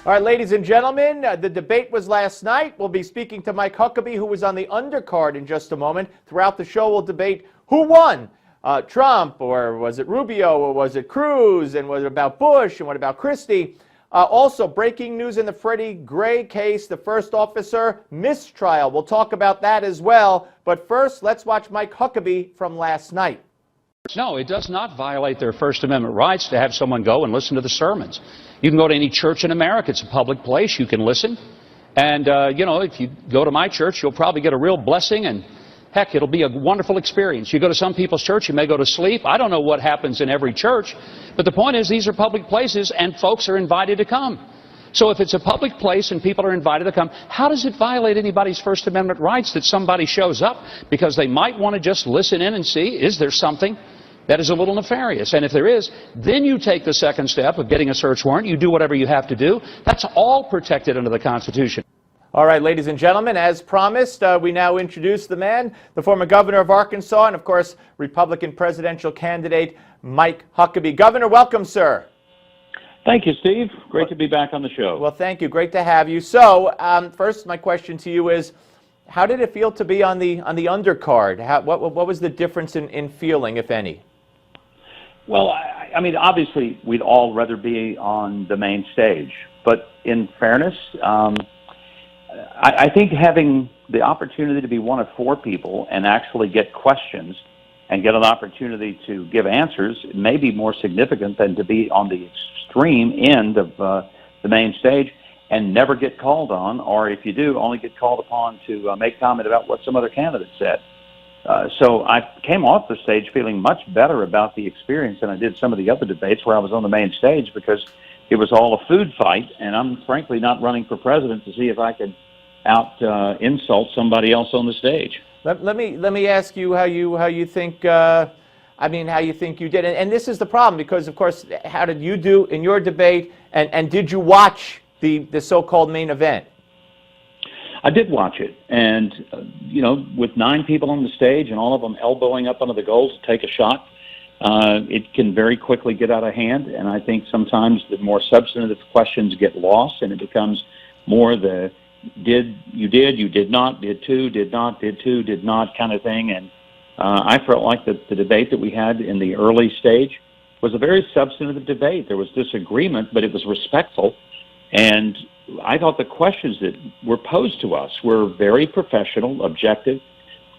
All right, ladies and gentlemen, the debate was last night. We'll be speaking to Mike Huckabee, who was on the undercard, in just a moment. Throughout the show, we'll debate who won, Trump, or was it Rubio, or was it Cruz, and was it about Bush, and what about Christie? Also, breaking news in the Freddie Gray case, the first officer mistrial. We'll talk about that as well. But first, let's watch Mike Huckabee from last night. No, it does not violate their First Amendment rights to have someone go and listen to the sermons. You can go to any church in America. It's a public place. You can listen. And, if you go to my church, you'll probably get a real blessing, and heck, it'll be a wonderful experience. You go to some people's church, you may go to sleep. I don't know what happens in every church, but the point is these are public places and folks are invited to come. So if it's a public place and people are invited to come, how does it violate anybody's First Amendment rights that somebody shows up because they might want to just listen in and see, is there something that is a little nefarious? And if there is, then you take the second step of getting a search warrant. You do whatever you have to do. That's all protected under the Constitution. All right, ladies and gentlemen, as promised, we now introduce the man, the former governor of Arkansas, and of course, Republican presidential candidate Mike Huckabee. Governor, welcome, sir. Thank you, Steve. Great to be back on the show. Well, thank you. Great to have you. So, first, my question to you is, how did it feel to be on the undercard? What was the difference in feeling, if any? Well, I mean, obviously, we'd all rather be on the main stage. But in fairness, I think having the opportunity to be one of four people and actually get questions and get an opportunity to give answers may be more significant than to be on the extreme end of the main stage and never get called on, or if you do, only get called upon to make comment about what some other candidate said. So I came off the stage feeling much better about the experience than I did some of the other debates where I was on the main stage, because it was all a food fight, and I'm frankly not running for president to see if I could insult somebody else on the stage. Let me ask you how you think how you think you did, and this is the problem, because of course, how did you do in your debate, and did you watch the so-called main event? I did watch it, and with 9 people on the stage and all of them elbowing up under the goal to take a shot, it can very quickly get out of hand. And I think sometimes the more substantive questions get lost, and it becomes more the you did not, did two, did not, did two, did not kind of thing. And I felt like the debate that we had in the early stage was a very substantive debate. There was disagreement, but it was respectful. And I thought the questions that were posed to us were very professional, objective,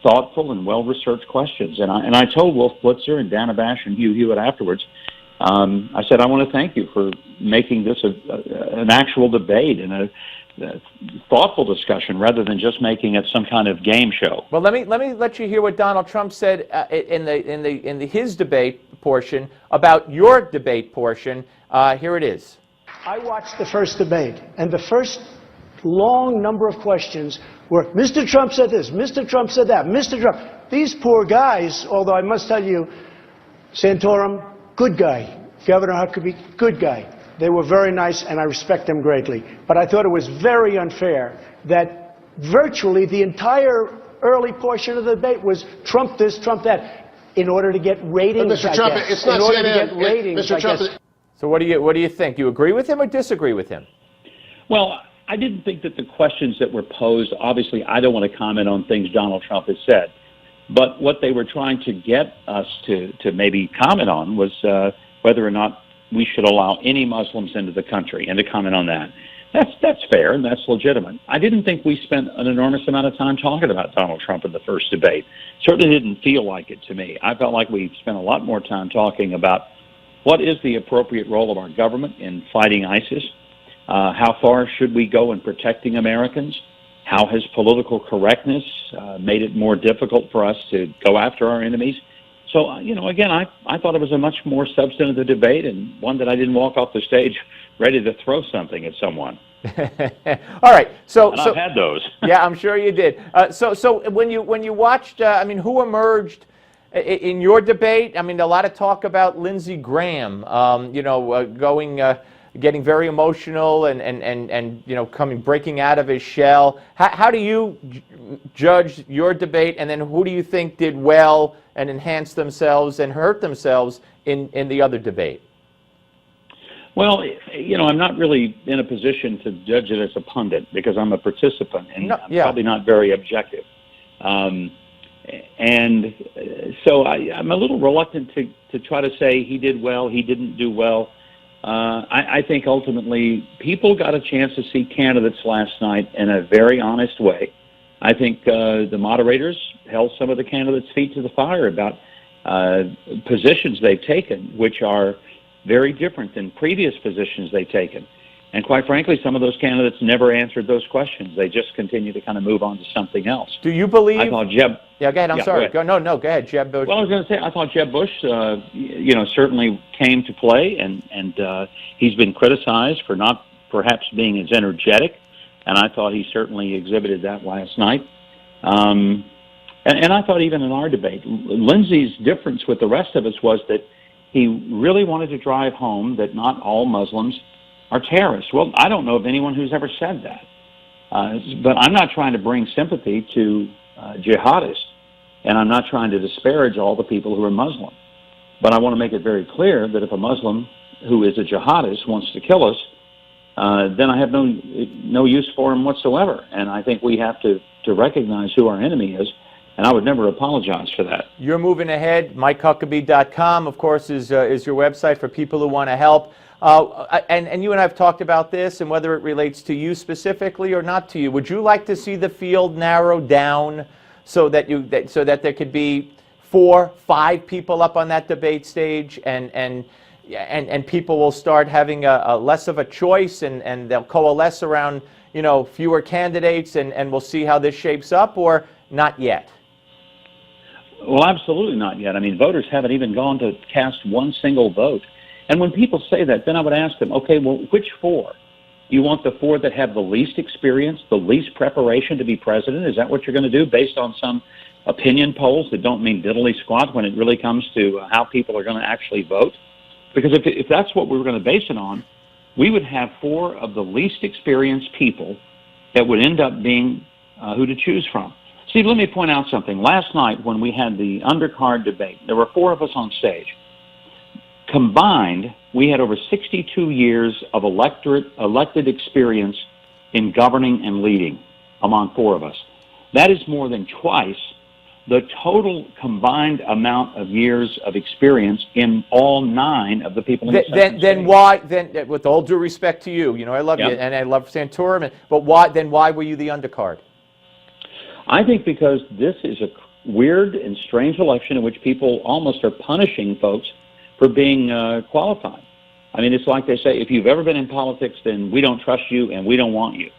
thoughtful, and well-researched questions. And I told Wolf Blitzer and Dana Bash and Hugh Hewitt afterwards, I said, I want to thank you for making this an actual debate and a thoughtful discussion rather than just making it some kind of game show. Well, let me let you hear what Donald Trump said in his debate portion about your debate portion. Here it is. I watched the first debate, and the first long number of questions were, Mr. Trump said this, Mr. Trump said that, Mr. Trump. These poor guys, although I must tell you, Santorum, good guy. Governor Huckabee, good guy. They were very nice, and I respect them greatly. But I thought it was very unfair that virtually the entire early portion of the debate was Trump this, Trump that, in order to get ratings, Mr. Trump, it's not in order CNN. to get ratings, Mr. Trump, So what do you think? Do you agree with him or disagree with him? Well, I didn't think that the questions that were posed, obviously I don't want to comment on things Donald Trump has said, but what they were trying to get us to maybe comment on was whether or not we should allow any Muslims into the country, and to comment on that. That's fair, and that's legitimate. I didn't think we spent an enormous amount of time talking about Donald Trump in the first debate. Certainly didn't feel like it to me. I felt like we spent a lot more time talking about what is the appropriate role of our government in fighting ISIS? How far should we go in protecting Americans? How has political correctness made it more difficult for us to go after our enemies? So, again, I thought it was a much more substantive debate, and one that I didn't walk off the stage ready to throw something at someone. All right. So I've had those. Yeah, I'm sure you did. So when you watched, who emerged in your debate? I mean, a lot of talk about Lindsey Graham, getting very emotional and breaking out of his shell. How do you judge your debate, and then who do you think did well and enhanced themselves and hurt themselves in the other debate? Well, I'm not really in a position to judge it as a pundit because I'm a participant and I'm probably not very objective. And so I'm a little reluctant to try to say he did well, he didn't do well. I think ultimately people got a chance to see candidates last night in a very honest way. I think the moderators held some of the candidates' feet to the fire about positions they've taken, which are very different than previous positions they've taken. And quite frankly, some of those candidates never answered those questions. They just continue to kind of move on to something else. Do you believe? I thought Jeb. Yeah, go ahead. I'm sorry. Go ahead. No, go ahead, Jeb Bush. Well, I was going to say I thought Jeb Bush, certainly came to play, and he's been criticized for not perhaps being as energetic, and I thought he certainly exhibited that last night. And I thought even in our debate, Lindsey's difference with the rest of us was that he really wanted to drive home that not all Muslims are terrorists. Well, I don't know of anyone who's ever said that. But I'm not trying to bring sympathy to jihadists, and I'm not trying to disparage all the people who are Muslim. But I want to make it very clear that if a Muslim who is a jihadist wants to kill us, then I have no use for him whatsoever. And I think we have to recognize who our enemy is, and I would never apologize for that. You're moving ahead. MikeHuckabee.com, of course, is your website for people who want to help. And you and I have talked about this and whether it relates to you specifically or not to you. Would you like to see the field narrowed down so that there could be 4, 5 people up on that debate stage and people will start having a less of a choice and they'll coalesce around fewer candidates and we'll see how this shapes up, or not yet? Well, absolutely not yet. I mean, voters haven't even gone to cast one single vote. And when people say that, then I would ask them, okay, well, which 4? You want the 4 that have the least experience, the least preparation to be president? Is that what you're going to do based on some opinion polls that don't mean diddly squat when it really comes to how people are going to actually vote? Because if that's what we were going to base it on, we would have 4 of the least experienced people that would end up being who to choose from. Steve, let me point out something. Last night when we had the undercard debate, there were 4 of us on stage. Combined, we had over 62 years of elected experience in governing and leading among 4 of us. That is more than twice the total combined amount of years of experience in all 9 of the people in the session. Then why, with all due respect to you, I love you and I love Santorum, but why were you the undercard? I think because this is a weird and strange election in which people almost are punishing folks for being qualified. I mean, it's like they say, if you've ever been in politics, then we don't trust you and we don't want you.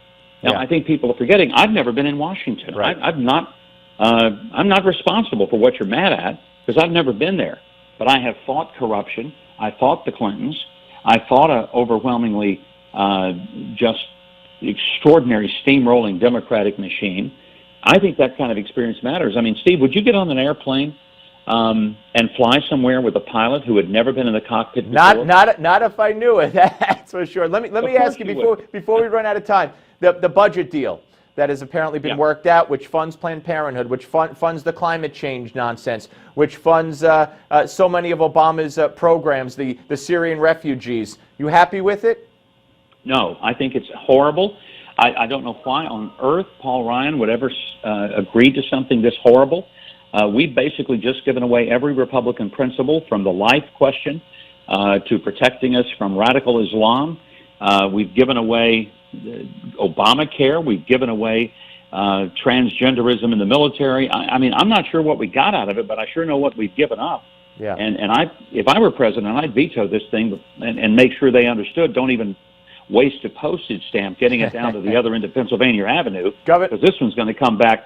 Now, I think people are forgetting, I've never been in Washington. Right. I'm not responsible for what you're mad at because I've never been there. But I have fought corruption. I fought the Clintons. I fought an overwhelmingly just extraordinary steamrolling Democratic machine. I think that kind of experience matters. I mean, Steve, would you get on an airplane and fly somewhere with a pilot who had never been in the cockpit before? Not if I knew it. That's for sure. Let me ask you before we run out of time, the budget deal that has apparently been worked out, which funds Planned Parenthood, which funds the climate change nonsense, which funds so many of Obama's programs, the Syrian refugees. You happy with it? No, I think it's horrible. I don't know why on earth Paul Ryan would ever agree to something this horrible. We've basically just given away every Republican principle, from the life question to protecting us from radical Islam. We've given away Obamacare. We've given away transgenderism in the military. I mean, I'm not sure what we got out of it, but I sure know what we've given up. Yeah. And if I were president, I'd veto this thing and make sure they understood, don't even waste a postage stamp getting it down to the other end of Pennsylvania Avenue, because this one's going to come back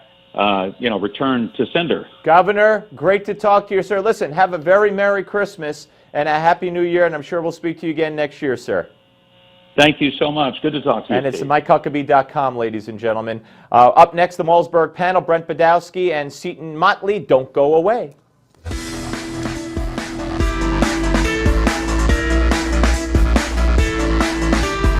return to sender. Governor, great to talk to you, sir. Listen, have a very Merry Christmas and a Happy New Year, and I'm sure we'll speak to you again next year, sir. Thank you so much. Good to talk to you, And it's Steve. MikeHuckabee.com, ladies and gentlemen. Up next, the Malzberg panel, Brent Badowski and Seton Motley. Don't go away.